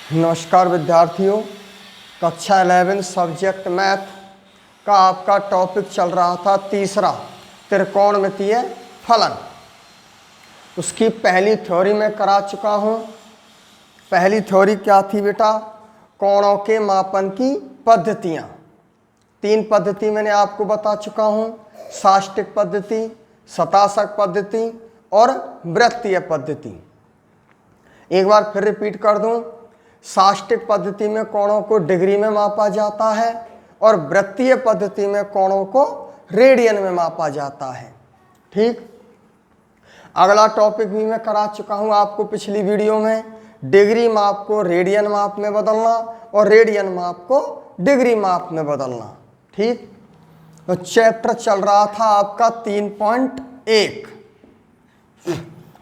नमस्कार विद्यार्थियों, कक्षा 11 सब्जेक्ट मैथ का आपका टॉपिक चल रहा था तीसरा त्रिकोणमितीय फलन। उसकी पहली थ्योरी मैं करा चुका हूँ। पहली थ्योरी क्या थी बेटा? कोणों के मापन की पद्धतियाँ। 3 पद्धति मैंने आपको बता चुका हूँ, साष्टिक पद्धति, शताशक पद्धति और वृत्तीय पद्धति। एक बार फिर रिपीट कर दूँ, साष्टिक पद्धति में कोणों को डिग्री में मापा जाता है और वृत्तीय पद्धति में कोणों को रेडियन में मापा जाता है। ठीक, अगला टॉपिक भी मैं करा चुका हूं आपको पिछली वीडियो में, डिग्री माप को रेडियन माप में बदलना और रेडियन माप को डिग्री माप में बदलना। ठीक, तो चैप्टर चल रहा था आपका 3.1।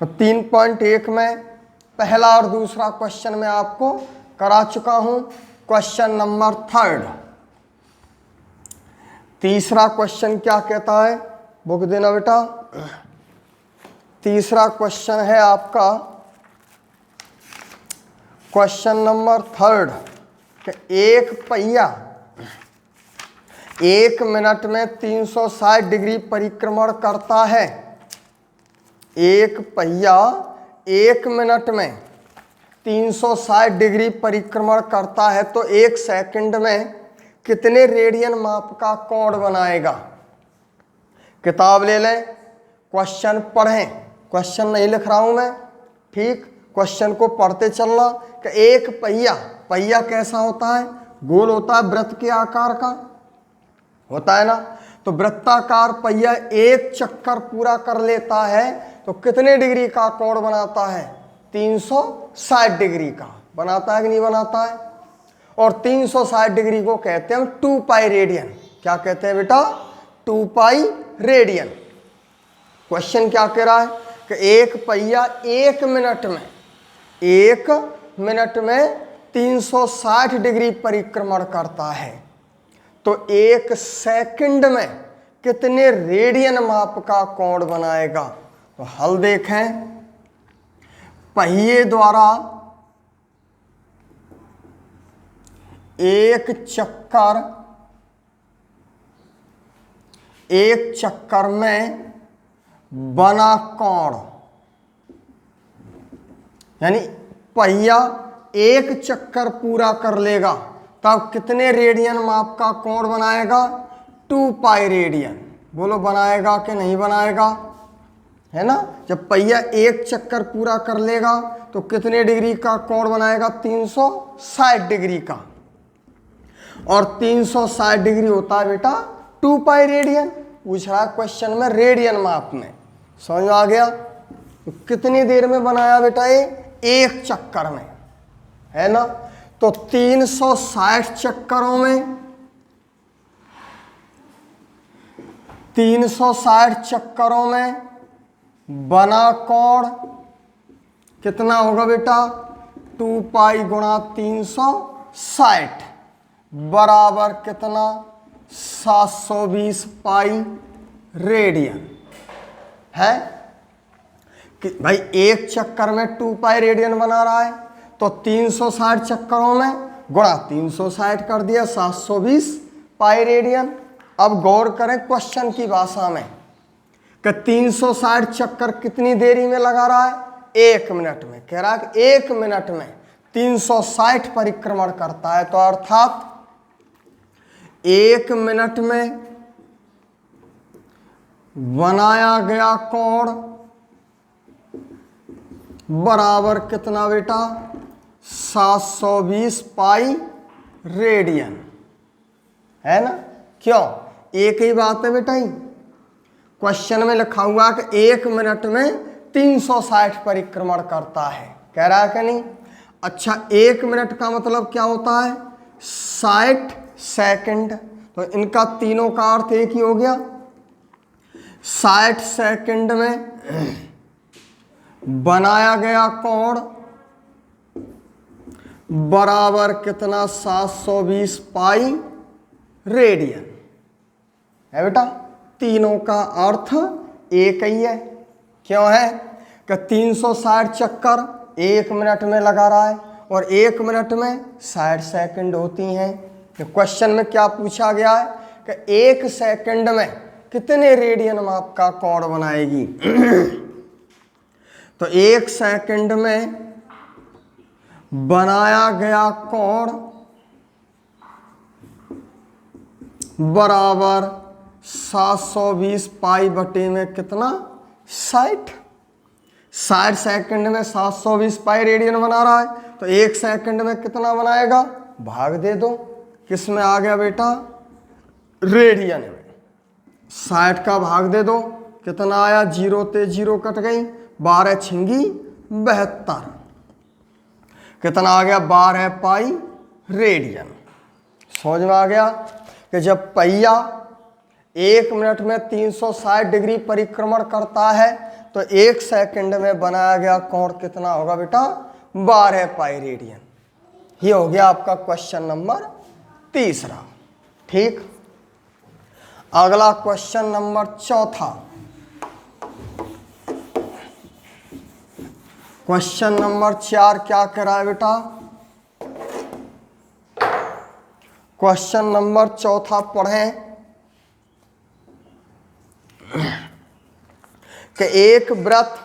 3.1 में पहला और दूसरा क्वेश्चन मैं आपको करा चुका हूं। Question number 3। तीसरा क्वेश्चन क्या कहता है? बुक देना बेटा। तीसरा क्वेश्चन है आपका क्वेश्चन नंबर 3 कि एक पहिया 1 मिनट में 360 डिग्री परिक्रमण करता है। एक पहिया 1 मिनट में 360 डिग्री परिक्रमण करता है तो 1 सेकंड में कितने रेडियन माप का कोण बनाएगा? किताब ले लें, क्वेश्चन पढ़ें। क्वेश्चन नहीं लिख रहा हूं मैं, ठीक, क्वेश्चन को पढ़ते चलना कि एक पहिया कैसा होता है? गोल होता है, वृत्त के आकार का होता है ना। तो वृत्ताकार पहिया 1 चक्कर पूरा कर लेता है तो कितने डिग्री का कोण बनाता है? 360 डिग्री का बनाता है कि नहीं बनाता है? और 360 डिग्री को कहते हैं 2 पाई रेडियन। क्या कहते हैं बेटा? 2 पाई रेडियन। क्वेश्चन क्या कह रहा है कि एक पहिया 1 मिनट में 360 डिग्री परिक्रमण करता है तो 1 सेकंड में कितने रेडियन माप का कोण बनाएगा? तो हल देखें। पहिए द्वारा एक चक्कर में बना कोण, यानी पहिया 1 चक्कर पूरा कर लेगा तब कितने रेडियन माप का कोण बनाएगा? 2 पाई रेडियन। बोलो बनाएगा कि नहीं बनाएगा? है ना, जब पहिया 1 चक्कर पूरा कर लेगा तो कितने डिग्री का कोण बनाएगा? 360 डिग्री का। और 360 डिग्री होता है बेटा 2 पाई रेडियन। पूछ रहा क्वेश्चन में रेडियन माप में। समझ में आ गया? तो कितनी देर में बनाया बेटा ये? 1 चक्कर में, है ना। तो 360 चक्करों में 360 चक्करों में बना कोण कितना होगा बेटा? 2 पाई गुणा 360 बराबर कितना? 720 पाई रेडियन। है कि भाई 1 चक्कर में 2 पाई रेडियन बना रहा है तो 360 चक्करों में गुणा 360 कर दिया, 720 पाई रेडियन। अब गौर करें क्वेश्चन की भाषा में कि 360 चक्कर कितनी देरी में लगा रहा है? 1 मिनट में। कह रहा है कि 1 मिनट में 360 परिक्रमण करता है तो अर्थात 1 मिनट में बनाया गया कोण बराबर कितना बेटा? 720 पाई रेडियन, है ना। क्यों? एक ही बात है बेटा ही। क्वेश्चन में लिखा हुआ कि 1 मिनट में 360 परिक्रमण करता है, कह रहा है कि नहीं? अच्छा, 1 मिनट का मतलब क्या होता है? 60 सेकंड। तो इनका तीनों का अर्थ एक ही हो गया। 60 सेकंड में बनाया गया कोण बराबर कितना? 720 पाई रेडियन, है बेटा। तीनों का अर्थ एक ही है। क्यों है कि 360 चक्कर 1 मिनट में लगा रहा है और 1 मिनट में 60 सेकंड होती हैं। तो क्वेश्चन में क्या पूछा गया है कि 1 सेकंड में कितने रेडियन माप का कोण बनाएगी। तो 1 सेकंड में बनाया गया कोण बराबर 720 पाई बटे में कितना 60 सेकंड में 720 पाई रेडियन बना रहा है, तो 1 सेकंड में कितना बनाएगा, भाग दे दो। किस में आ गया बेटा, रेडियन में। 60 का भाग दे दो, कितना आया, 0 ते 0 कट गई, 12 छिंगी 72, कितना आ गया, 12 पाई रेडियन। समझ में आ गया कि जब पहिया 1 मिनट में 360 डिग्री परिक्रमण करता है तो 1 सेकंड में बनाया गया कोण कितना होगा बेटा, 12 पाई रेडियन। ये हो गया आपका क्वेश्चन नंबर 3। ठीक, अगला क्वेश्चन नंबर 4। क्वेश्चन नंबर 4 क्या कह रहा है बेटा, क्वेश्चन नंबर 4 पढ़ें कि एक वृत्त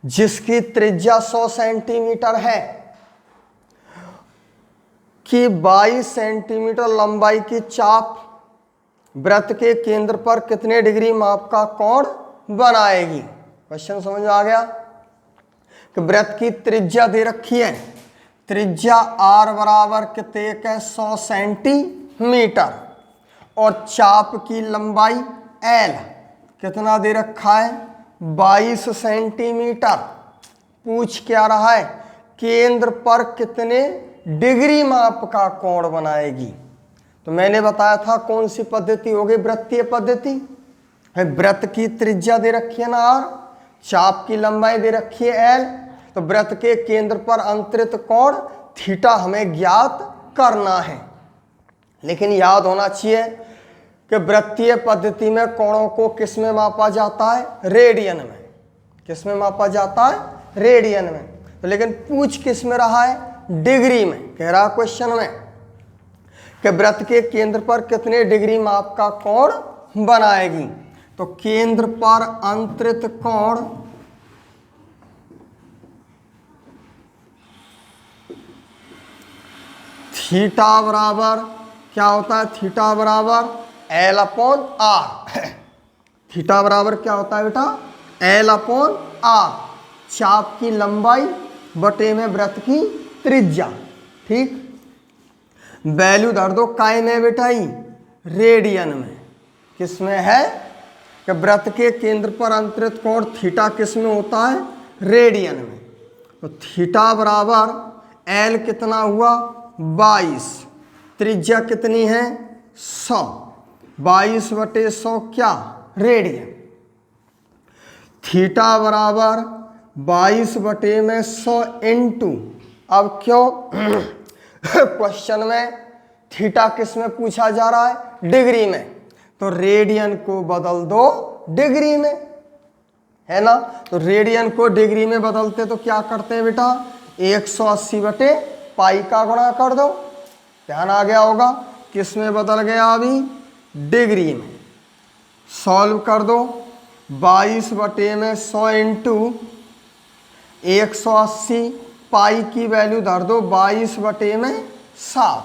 जिसकी त्रिज्या 100 सेंटीमीटर है कि 22 सेंटीमीटर लंबाई की चाप वृत्त के केंद्र पर कितने डिग्री माप का कोण बनाएगी। क्वेश्चन समझ में आ गया कि वृत्त की त्रिज्या दे रखी है, त्रिज्या r बराबर कितने है 100 सेंटीमीटर और चाप की लंबाई l कितना दे रखा है 22 सेंटीमीटर। पूछ क्या रहा है, केंद्र पर कितने डिग्री माप का कोण बनाएगी। तो मैंने बताया था कौन सी पद्धति होगी, वृत्तीय पद्धति है। वृत्त की त्रिज्या दे रखी है ना r, चाप की लंबाई दे रखी है l, तो वृत्त के केंद्र पर अंतरित कोण थीटा हमें ज्ञात करना है। लेकिन याद होना चाहिए कि वृत्तीय पद्धति में कोणों को किस में मापा जाता है, रेडियन में। किस में मापा जाता है, रेडियन में। तो लेकिन पूछ किस में रहा है, डिग्री में। कह रहा क्वेश्चन में कि वृत्त के केंद्र पर कितने डिग्री माप का कोण बनाएगी। तो केंद्र पर अंतरित कोण थीटा बराबर क्या होता है, थीटा बराबर L अपॉन R। थीटा बराबर क्या होता है बेटा, L अपॉन R, चाप की लंबाई बटे में वृत्त की त्रिज्या। ठीक, वैल्यू धर दो काय में बेटा, ही रेडियन में। किस में है कि वृत्त के केंद्र पर अंतरित कोण थीटा किस में होता है, रेडियन में। तो थीटा बराबर L कितना हुआ 22, त्रिज्या कितनी है 100, 22 बटे 100 क्या, रेडियन। थीटा बराबर 22 बटे में 100 इंटू, अब क्यों क्वेश्चन में थीटा किस में पूछा जा रहा है, डिग्री में, तो रेडियन को बदल दो डिग्री में, है ना। तो रेडियन को डिग्री में बदलते तो क्या करते हैं बेटा, 180 बटे पाई का गुणा कर दो। ध्यान आ गया होगा, किस में बदल गया, अभी डिग्री में। सॉल्व कर दो, 22 बटे में 100 इंटू 180, पाई की वैल्यू धर दो 22 बटे में 7,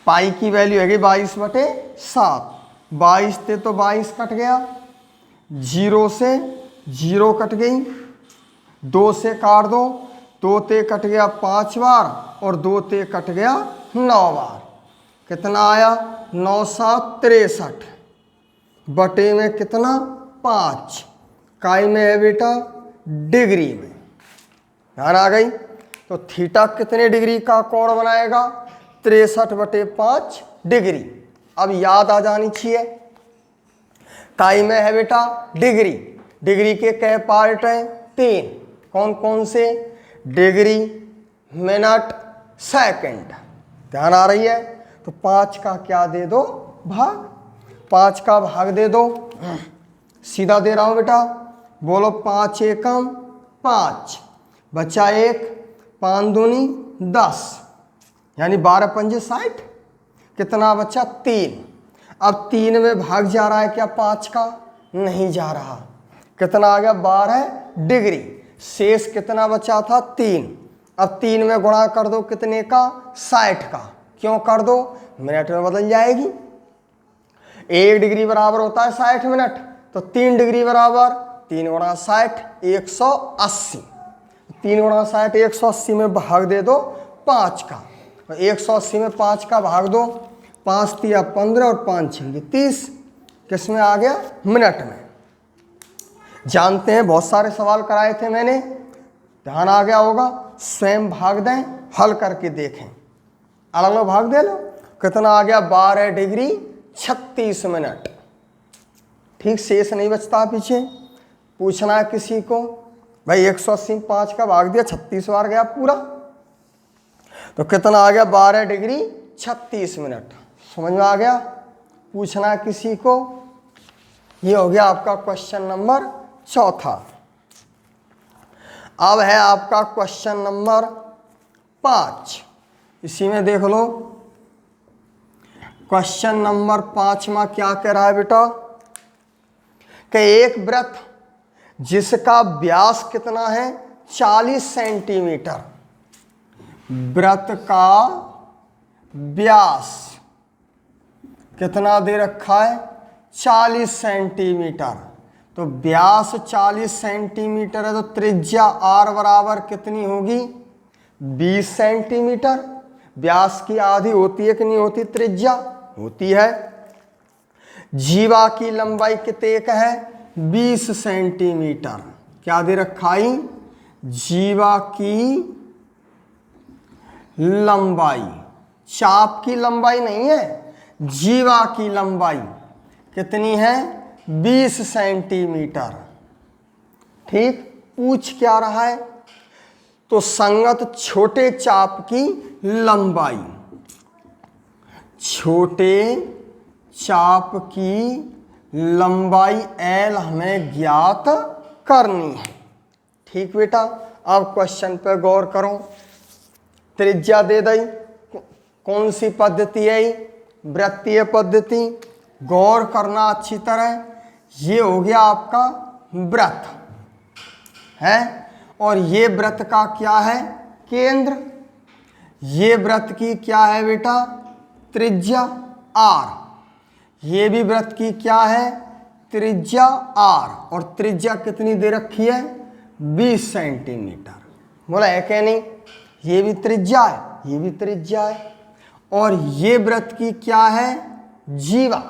पाई की वैल्यू है 22 बटे 7, 22 ते तो 22 कट गया, 0 से 0 कट गई, 2 से काट दो, 2 ते कट गया 5 बार और 2 ते कट गया 9 बार, कितना आया 9 7 63 बटे में कितना 5, काय में है बेटा, डिग्री में। ध्यान आ गई। तो थीटा कितने डिग्री का कोण बनाएगा, 63 बटे 5 डिग्री। अब याद आ जानी चाहिए, काय में है बेटा, डिग्री। डिग्री के कै पार्ट हैं, 3। कौन कौन से, डिग्री, मिनट, सेकंड। ध्यान आ रही है। तो 5 का क्या दे दो, भाग, 5 का भाग दे दो, सीधा दे रहा हूं बेटा, बोलो 5 एकम 5, बचा 1, 5 दूनी 10, यानी 12 पंजे 60, कितना बचा 3। अब 3 में भाग जा रहा है क्या 5 का? नहीं जा रहा। कितना आ गया 12 डिग्री। शेष कितना बचा था 3। अब 3 में गुणा कर दो कितने का? 60 का। क्यों कर दो? मिनट में बदल जाएगी। 1 डिग्री बराबर होता है 60 मिनट, तो 3 डिग्री बराबर 3 गुणा 60 180। 3 गुणा 60 180 में भाग दे दो 5 का, 180 में 5 का भाग दो, 5 तिया 15 और 5 छिंगे 30। किस में आ गया? मिनट में। जानते हैं बहुत सारे सवाल कराए थे मैंने, ध्यान आ गया होगा। स्वयं भाग दें, हल करके देखें। अलग अलग भाग दे लो। कितना आ गया? 12 डिग्री 36 मिनट। ठीक, शेष नहीं बचता पीछे। पूछना है किसी को, भाई 180 5 का भाग दिया 36 बार गया पूरा, तो कितना आ गया? 12 डिग्री 36 मिनट। समझ में आ गया? पूछना है किसी को। ये हो गया आपका क्वेश्चन नंबर 4। अब है आपका क्वेश्चन नंबर 5। इसी में देख लो, क्वेश्चन नंबर 5 में क्या कह रहा है बेटा कि एक वृत्त जिसका व्यास कितना है 40 सेंटीमीटर, वृत्त का व्यास कितना दे रखा है 40 सेंटीमीटर। तो व्यास 40 सेंटीमीटर है, तो त्रिज्या r बराबर कितनी होगी? 20 सेंटीमीटर। व्यास की आधी होती है कि नहीं होती? त्रिज्या होती है। जीवा की लंबाई कितने का है? 20 सेंटीमीटर। क्या दे रखा है? जीवा की लंबाई, चाप की लंबाई नहीं है, जीवा की लंबाई कितनी है? 20 सेंटीमीटर। ठीक, पूछ क्या रहा है? तो संगत छोटे चाप की लंबाई, छोटे चाप की लंबाई L हमें ज्ञात करनी है। ठीक बेटा, अब क्वेश्चन पर गौर करो। त्रिज्या दे दी, कौन सी पद्धति है? वृत्तीय पद्धति। गौर करना अच्छी तरह। ये हो गया आपका वृत्त है, और ये वृत्त का क्या है? केंद्र। ये वृत्त की क्या है बेटा? त्रिज्या r। ये भी वृत्त की क्या है? त्रिज्या r। और त्रिज्या कितनी दे रखी है? 20 सेंटीमीटर। बोला है क्या नहीं? ये भी त्रिज्या है, ये भी त्रिज्या है। और ये वृत्त की क्या है? जीवा।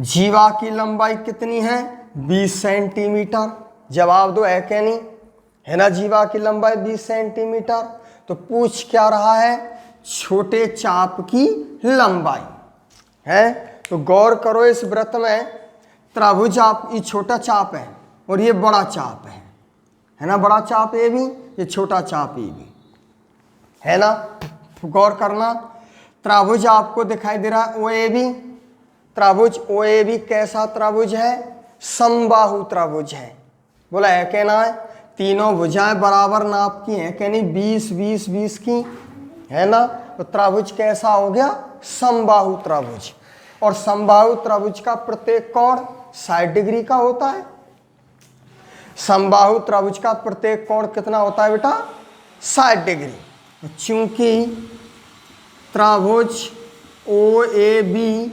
जीवा की लंबाई कितनी है? 20 सेंटीमीटर। जवाब दो, है क्या नहीं? है ना, जीवा की लंबाई 20 सेंटीमीटर। तो पूछ क्या रहा है? छोटे चाप की लंबाई है। तो गौर करो, इस वृत्त में त्रिभुज आप, ये छोटा चाप है और ये बड़ा चाप है ना? बड़ा चाप ये भी, ये छोटा चाप ये भी, है ना? गौर करना। त्रिभुज आपको दिखाई दे रहा है OAB। त्रिभुज OAB कैसा त्रिभुज है? समबाहु त्रिभुज है। बोला है कहना है, तीनों भुजाएं बराबर नाप की हैं, कहनी 20 20 20 की, है ना? तो त्रिभुज कैसा हो गया? समबाहु त्रिभुज। और समबाहु त्रिभुज का प्रत्येक कोण 60 डिग्री का होता है। समबाहु त्रिभुज का प्रत्येक कोण कितना होता है बेटा? 60 डिग्री। चूंकि त्रिभुज OAB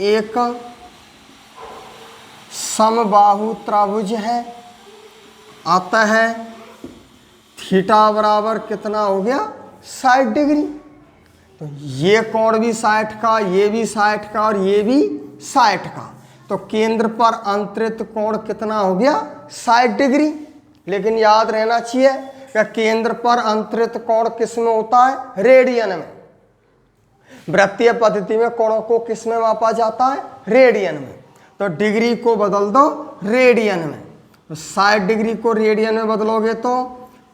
एक समबाहु त्रिभुज है, आता है थीटा बराबर कितना हो गया? 60 डिग्री। तो ये कोण भी 60 का, ये भी 60 का और ये भी 60 का। तो केंद्र पर अंतरित कोण कितना हो गया? 60 डिग्री। लेकिन याद रहना चाहिए कि केंद्र पर अंतरित कोण किस में होता है? रेडियन में। वृत्तीय पद्धति में कोणों को किस में मापा जाता है? रेडियन में। तो डिग्री को बदल दो रेडियन में। तो 60 डिग्री को रेडियन में बदलोगे तो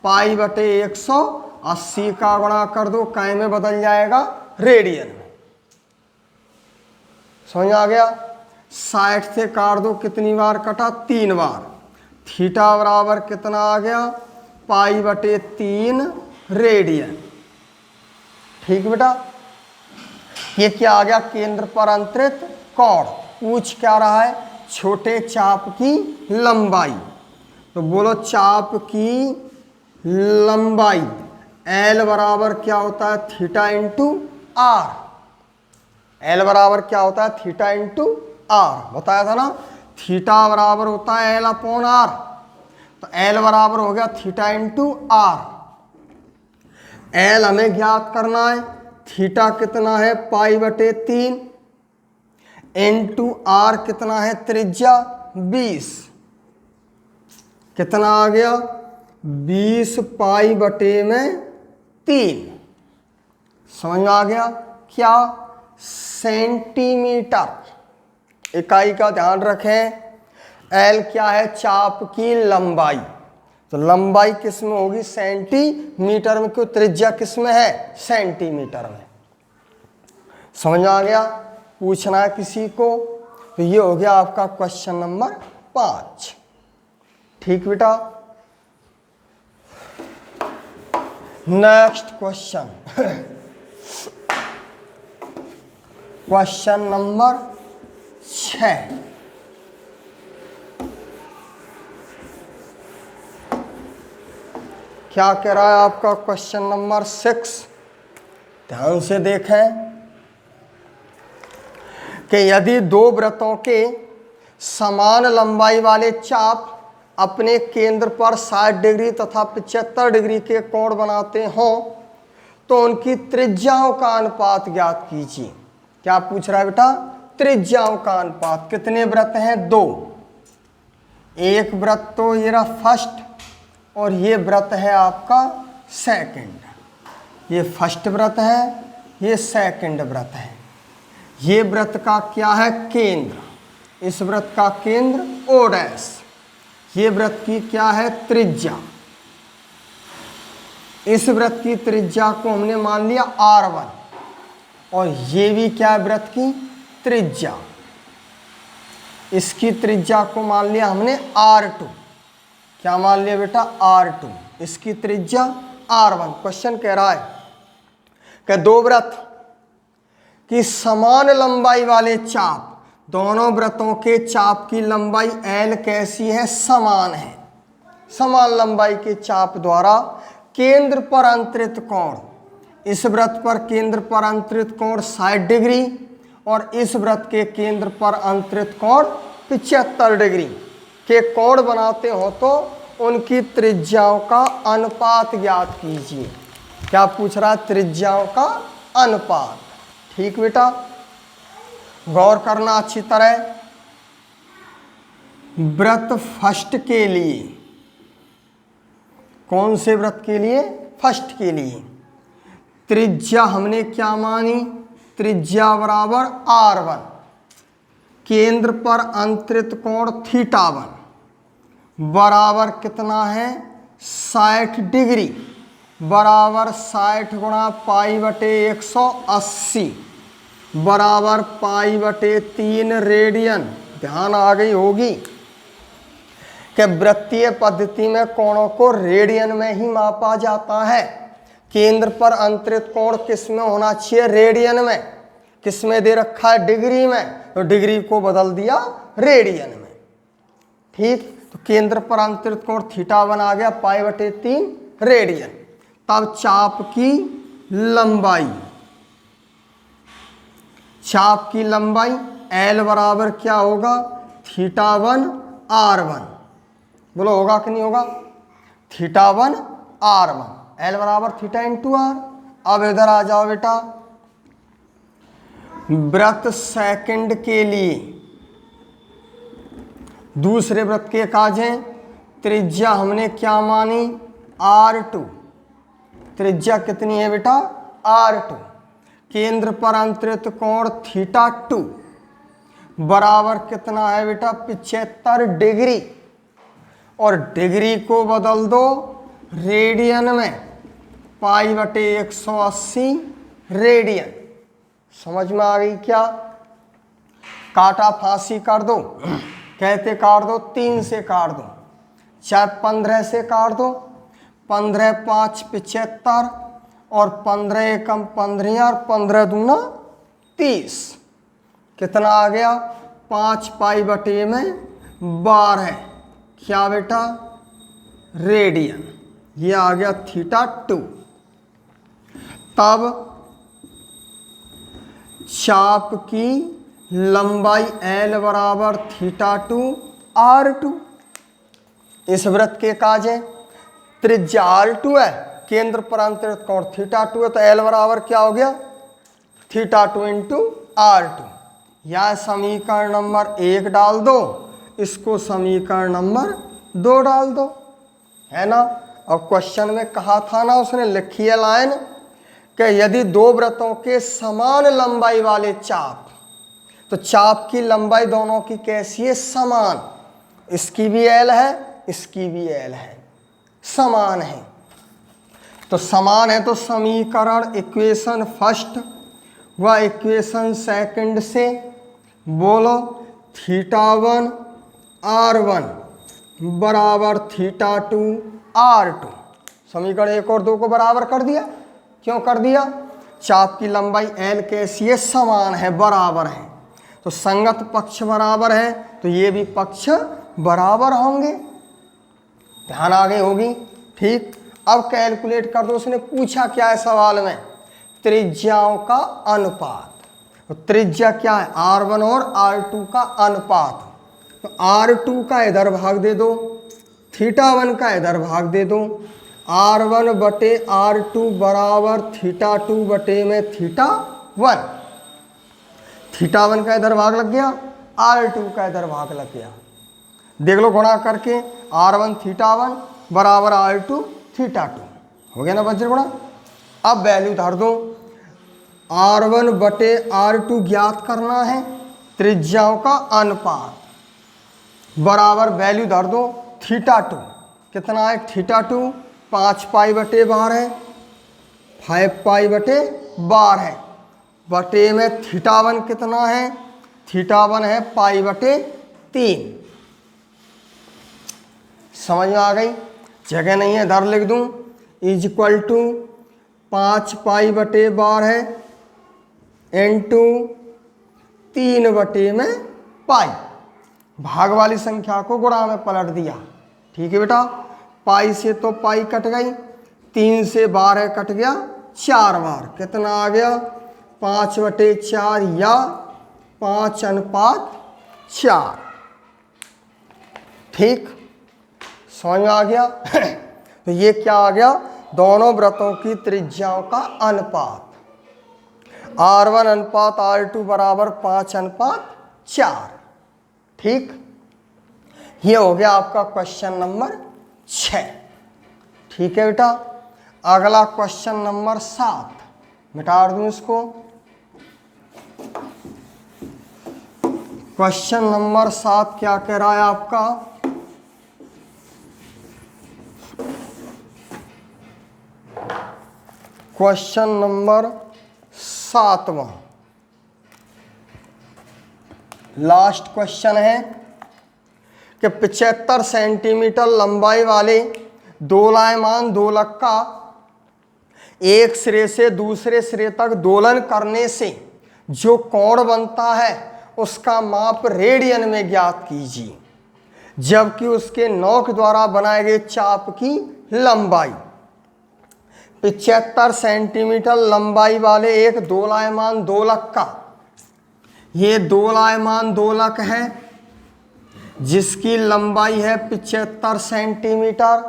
π/180 का गुणा कर दो, काय में बदल जाएगा? रेडियन में। समझ आ गया? 60 से काट दो, कितनी बार कटा? 3 बार। थीटा बराबर कितना आ गया? π/3 रेडियन। ठीक बेटा, ये क्या आ गया, केंद्र पर अंतरित कोण। पूछ क्या रहा है, छोटे चाप की लंबाई। तो बोलो चाप की लंबाई L बराबर क्या होता है, थीटा इंटू आर। L बराबर क्या होता है, थीटा इंटू आर, बताया था ना। थीटा बराबर होता है L/R, तो L बराबर हो गया थीटा इंटू आर। L हमें ज्ञात करना है, थीटा कितना है π/3 इंटू आर कितना है त्रिज्या 20, कितना आ गया 20 π/3। समझ में आ गया क्या, सेंटीमीटर। इकाई का ध्यान रखें, L क्या है, चाप की लंबाई, तो लंबाई किस में होगी, सेंटीमीटर में, क्यों त्रिज्या किस में है, सेंटीमीटर में। समझ में आ गया, पूछना है किसी को, तो ये हो गया आपका क्वेश्चन नंबर 5। ठीक बेटा, नेक्स्ट क्वेश्चन, क्वेश्चन नंबर 6। क्या कह रहा है आपका क्वेश्चन नंबर 6, ध्यान से देखें कि यदि दो वृत्तों के समान लंबाई वाले चाप अपने केंद्र पर 60 डिग्री तथा 75 डिग्री के कोण बनाते हों तो उनकी त्रिज्याओं का अनुपात ज्ञात कीजिए। क्या पूछ रहा है बेटा, त्रिज्याओं का अनुपात। कितने वृत्त हैं, 2। एक वृत्त तो ये रहा फर्स्ट और ये वृत्त है आपका सेकंड। ये फर्स्ट वृत्त है, ये सेकंड वृत्त है। ये वृत्त का क्या है, केंद्र, इस वृत्त का केंद्र O'। ये वृत्त की क्या है, त्रिज्या। इस वृत्त की त्रिज्या को हमने मान लिया R1 और ये भी क्या है, वृत्त की त्रिज्या। इसकी त्रिज्या को मान लिया हमने R2। क्या मान लिया बेटा, R2। इसकी त्रिज्या R1। क्वेश्चन कह रहा है कि दो वृत्त की समान लंबाई वाले चाप, दोनों वृत्तों के चाप की लंबाई L कैसी है, समान है। समान लंबाई के चाप द्वारा केंद्र पर अंतरित कोण, इस वृत्त पर केंद्र पर अंतरित कोण 60 डिग्री और इस वृत्त के केंद्र पर अंतरित कोण 75 डिग्री के कोण बनाते हो तो उनकी त्रिज्याओं का अनुपात ज्ञात कीजिए। क्या पूछ रहा है, त्रिज्याओं का अनुपात। ठीक बेटा, गौर करना अच्छी तरह। वृत्त फर्स्ट के लिए, कौन से वृत्त के लिए, फर्स्ट के लिए त्रिज्या हमने क्या मानी, त्रिज्या बराबर R1, केंद्र पर अंतरित कोण θ1 बराबर कितना है 60 डिग्री, बराबर 60 गुणा π/180 बराबर π/3 रेडियन। ध्यान आ गई होगी कि वृत्तीय पद्धति में कोणों को रेडियन में ही मापा जाता है। केंद्र पर अंतरित कोण किस में होना चाहिए, रेडियन में। किस में दे रखा है, डिग्री में, तो डिग्री को बदल दिया रेडियन में। ठीक, तो केंद्र पर अंतरित कोण θ1 आ गया π/3 रेडियन। तब चाप की लंबाई, चाप की लंबाई L बराबर क्या होगा, θ1 R1। बोलो होगा कि नहीं होगा, θ1 R1, L बराबर थीटा इंटू आर। अब इधर आ जाओ बेटा, वृत्त सेकंड के लिए, दूसरे वृत्त के काजें, त्रिज्या हमने क्या मानी, R2। त्रिज्या कितनी है बेटा, R2। केंद्र पर अंतरित कोण θ2 बराबर कितना है बेटा, 75 डिग्री, और डिग्री को बदल दो रेडियन में, π/180 रेडियन। समझ में आ गई क्या, काटा फांसी कर दो, कहते काट दो 3 से काट दो, चाहे 15 से काट दो, 15 5 75 और 15 एकम 15 और 15 दूना 30। कितना आ गया? 5 पाई बटे में 12। क्या बेटा? रेडियन। ये आ गया θ2। तब चाप की लंबाई L बराबर θ2 r2। इस वृत्त के काज है, त्रिज्या r2 है, केंद्र पर अंतरित कोण θ2 है, तो L बराबर क्या हो गया? θ2 इंटू r2। या समीकरण नंबर 1 डाल दो, इसको समीकरण नंबर 2 डाल दो, है ना। और क्वेश्चन में कहा था ना, उसने लिखी है लाइन कि यदि दो वृत्तों के समान लंबाई वाले चाप, तो चाप की लंबाई दोनों की कैसी है? समान। इसकी भी L है, इसकी भी L है, समान है। तो समान है तो समीकरण इक्वेशन फर्स्ट व इक्वेशन सेकंड से बोलो θ1 r1 बराबर θ2 r2। समीकरण 1 और 2 को बराबर कर दिया। क्यों कर दिया? चाप की लंबाई L कैसी है? समान है, बराबर है। तो संगत पक्ष बराबर है, तो ये भी पक्ष बराबर होंगे। ध्यान आगे होगी। ठीक, अब कैलकुलेट कर दो। उसने पूछा क्या है सवाल में? त्रिज्याओं का अनुपात। तो त्रिज्या क्या है? r1 और r2 का अनुपात। तो r2 का इधर भाग दे दो, θ1 का इधर भाग दे दो। r1 बटे r2 बराबर θ2 बटे में θ1। θ1 का इधर भाग लग गया, r2 का इधर भाग लग गया। देख लो गुणा करके, r1 θ1 बराबर r2 θ2 हो गया ना बच्चे गुणा। अब वैल्यू धर दो, r1 बटे r2 ज्ञात करना है, त्रिज्याओं का अनुपात बराबर वैल्यू धर दो θ2। कितना है θ2? 5 पाई बटे 12 है, 5 पाई बटे 12 है, बटे में θ1 कितना है? θ1 है पाई बटे 3। समझ में आ गई? जगह नहीं है, इधर लिख दूं, इज इक्वल टू 5 पाई बटे 12 है इंटू 3 बटे में पाई। भाग वाली संख्या को गुणा में पलट दिया। ठीक है बेटा, पाई से तो पाई कट गई, 3 से 12 कट गया 4 बार। कितना आ गया? 5 बटे 4 या 5:4। ठीक, समझ में आ गया? तो ये क्या आ गया? दोनों वृत्तों की त्रिज्याओं का अनुपात, r1 अनुपात r2 बराबर 5:4। ठीक, ये हो गया आपका क्वेश्चन नंबर 6। ठीक है बेटा, अगला क्वेश्चन नंबर 7 मिटा दूं इसको। क्वेश्चन नंबर 7 क्या कह रहा है आपका? क्वेश्चन नंबर 7वां लास्ट क्वेश्चन है कि 75 सेंटीमीटर लंबाई वाले दोलायमान दोलक का एक सिरे से दूसरे सिरे तक दोलन करने से जो कोण बनता है उसका माप रेडियन में ज्ञात कीजिए, जबकि उसके नोक द्वारा बनाए गए चाप की लंबाई 75 सेंटीमीटर लंबाई वाले एक दोलायमान दोलक का, ये दोलायमान दोलक है जिसकी लंबाई है 75 सेंटीमीटर।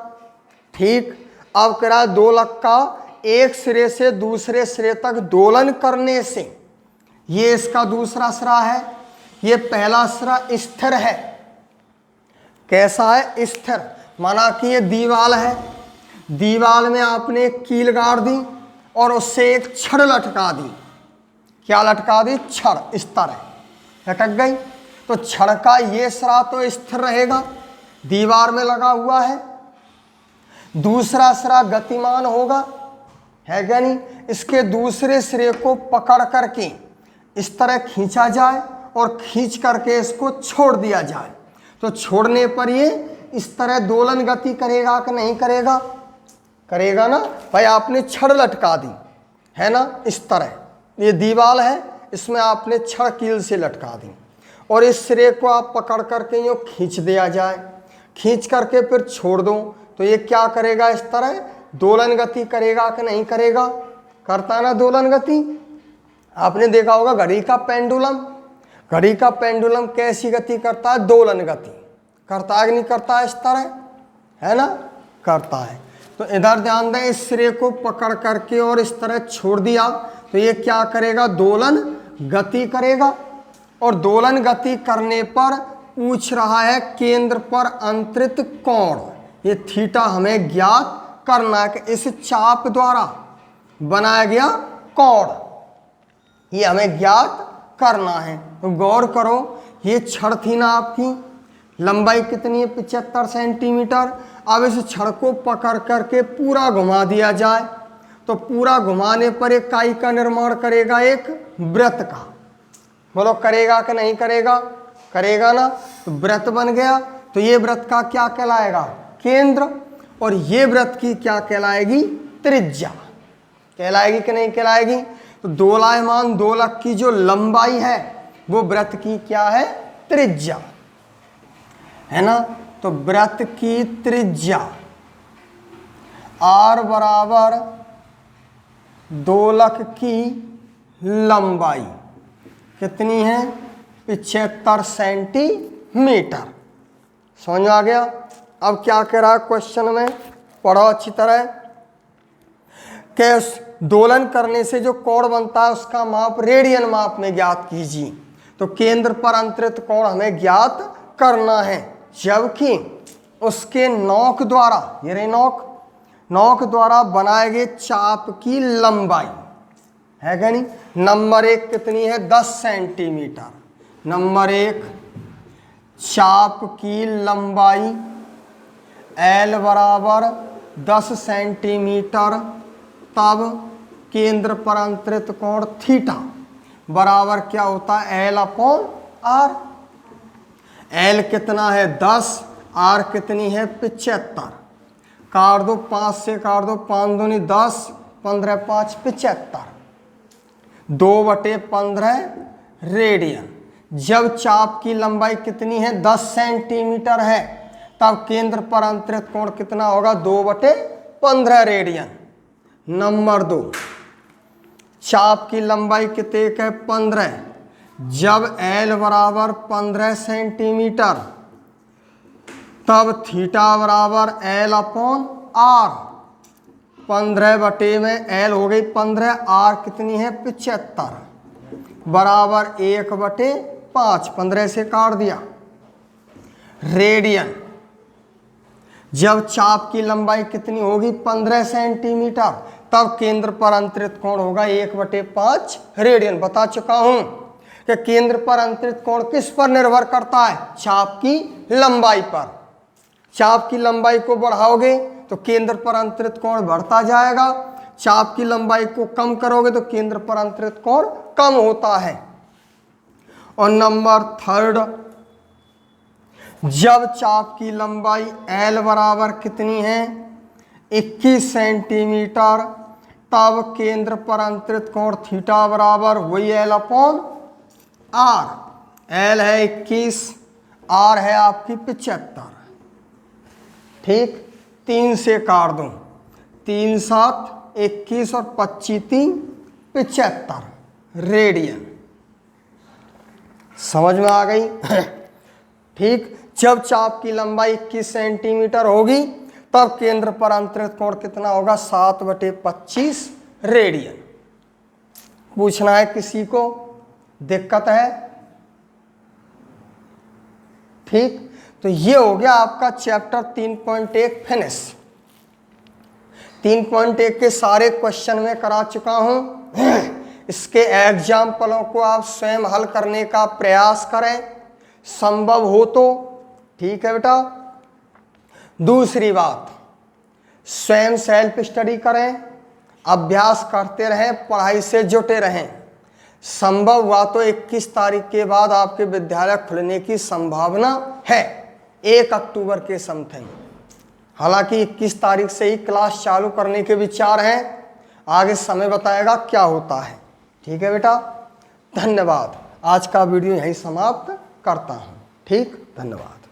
ठीक, अब कह रहा है दोलक का एक सिरे से दूसरे सिरे तक दोलन करने से, ये इसका दूसरा सिरा है, ये पहला सिरा स्थिर है। कैसा है? स्थिर। माना कि ये दीवाल है, दीवाल में आपने एक कील गाड़ दी और उससे एक छड़ लटका दी। क्या लटका दी? छड़। इस तरह लटक गई, तो छड़ का ये सिरा तो स्थिर रहेगा, दीवार में लगा हुआ है। दूसरा सिरा गतिमान होगा, है क्या नहीं? इसके दूसरे सिरे को पकड़ करके इस तरह खींचा जाए और खींच करके इसको छोड़ दिया जाए, तो छोड़ने पर ये इस तरह दोलन गति करेगा कि नहीं करेगा? करेगा ना भाई। आपने छड़ लटका दी है ना, इस तरह ये दीवार है, इसमें आपने छड़ कील से लटका दी और इस सिरे को आप पकड़ करके यूँ खींच दिया जाए, खींच करके फिर छोड़ दो तो ये क्या करेगा, इस तरह दोलन गति करेगा कि नहीं करेगा, करता ना दोलन गति। आपने देखा होगा घड़ी का पेंडुलम, घड़ी का पेंडुलम कैसी गति करता है, दोलन गति करता है कि नहीं करता है, इस तरह है ना, करता है। तो इधर ध्यान दें, इस सिरे को पकड़ करके और इस तरह छोड़ दिया तो ये क्या करेगा, दोलन गति करेगा। और दोलन गति करने पर पूछ रहा है केंद्र पर अंतरित कोण, ये थीटा हमें ज्ञात करना है कि इस चाप द्वारा बनाया गया कोण ये हमें ज्ञात करना है। तो गौर करो, ये छड़ थी ना आपकी, लंबाई कितनी है 75 सेंटीमीटर। अब इस छड़ को पकड़ करके पूरा घुमा दिया जाए तो पूरा घुमाने पर एक इकाई का निर्माण करेगा, एक वृत्त का। बोलो करेगा कि नहीं करेगा, करेगा ना। तो वृत्त बन गया, तो ये वृत्त का क्या कहलाएगा, केंद्र, और ये वृत्त की क्या कहलाएगी, त्रिज्या कहलाएगी कि नहीं कहलाएगी। तो दोलायमान दोलक की जो लंबाई है वो वृत्त की क्या है, त्रिज्या है ना। तो वृत्त की त्रिज्या r बराबर दोलक की लंबाई कितनी है, 75 सेंटीमीटर। समझ में आ गया। अब क्या कह रहा है क्वेश्चन में, पढ़ो अच्छी तरह। कि दोलन करने से जो कोण बनता है उसका माप रेडियन माप में ज्ञात कीजिए। तो केंद्र पर अंतरित कोण हमें ज्ञात करना है, जबकि उसके नोक द्वारा, ये रही नोक, नोक द्वारा बनाए गए चाप की लंबाई है क्या नहीं। नंबर 1 कितनी है, 10 सेंटीमीटर। नंबर 1 चाप की लंबाई L बराबर 10 सेंटीमीटर, तब केंद्र पर अंतरित कोण थीटा बराबर क्या होता है, L अपॉन R। L कितना है 10, R कितनी है 75। काट दो, 5 से काट दो, 5 दूनी 10, 15 5 75, 2/15 रेडियन। जब चाप की लंबाई कितनी है 10 सेंटीमीटर है तब केंद्र पर अंतरित कोण कितना होगा, 2/15 रेडियन। नंबर 2 चाप की लंबाई कितने है 15, जब L बराबर 15 सेंटीमीटर तब थीटा बराबर L अपॉन R। 15 बटे में L हो गई 15, R कितनी है 75 बराबर 1/5, 15 से काट दिया रेडियन। जब चाप की लंबाई कितनी होगी 15 सेंटीमीटर तब केंद्र पर अंतरित कोण होगा 1/5 रेडियन। बता चुका हूं कि केंद्र पर अंतरित कोण किस पर निर्भर करता है, चाप की लंबाई पर। चाप की लंबाई को बढ़ाओगे तो केंद्र पर अंतरित कोण बढ़ता जाएगा, चाप की लंबाई को कम करोगे तो केंद्र पर अंतरित कोण कम होता है। और नंबर 3 जब चाप की लंबाई L बराबर कितनी है 21 सेंटीमीटर तब केंद्र पर अंतरित कोण थीटा बराबर वही L अपॉन R। L है 21, R है आपकी 75। ठीक, 3 से काट दो, 3 7 21 और 25 3 75 रेडियन। समझ में आ गई। ठीक, जब चाप की लंबाई 21 सेंटीमीटर होगी तब केंद्र पर अंतरित कोण कितना होगा 7/25 रेडियन। पूछना है किसी को, दिक्कत है। ठीक, तो ये हो गया आपका चैप्टर 3.1 फिनिश। 3.1 के सारे क्वेश्चन में करा चुका हूं। इसके एग्जाम्पलों को आप स्वयं हल करने का प्रयास करें, संभव हो तो। ठीक है बेटा। दूसरी बात, स्वयं सेल्फ स्टडी करें, अभ्यास करते रहें, पढ़ाई से जुटे रहें। संभव हुआ तो 21 तारीख के बाद आपके विद्यालय खुलने की संभावना है, 1 अक्टूबर के समथिंग। हालांकि 21 तारीख से ही क्लास चालू करने के विचार हैं, आगे समय बताएगा क्या होता है। ठीक है बेटा, धन्यवाद। आज का वीडियो यहीं समाप्त करता हूँ। ठीक, धन्यवाद।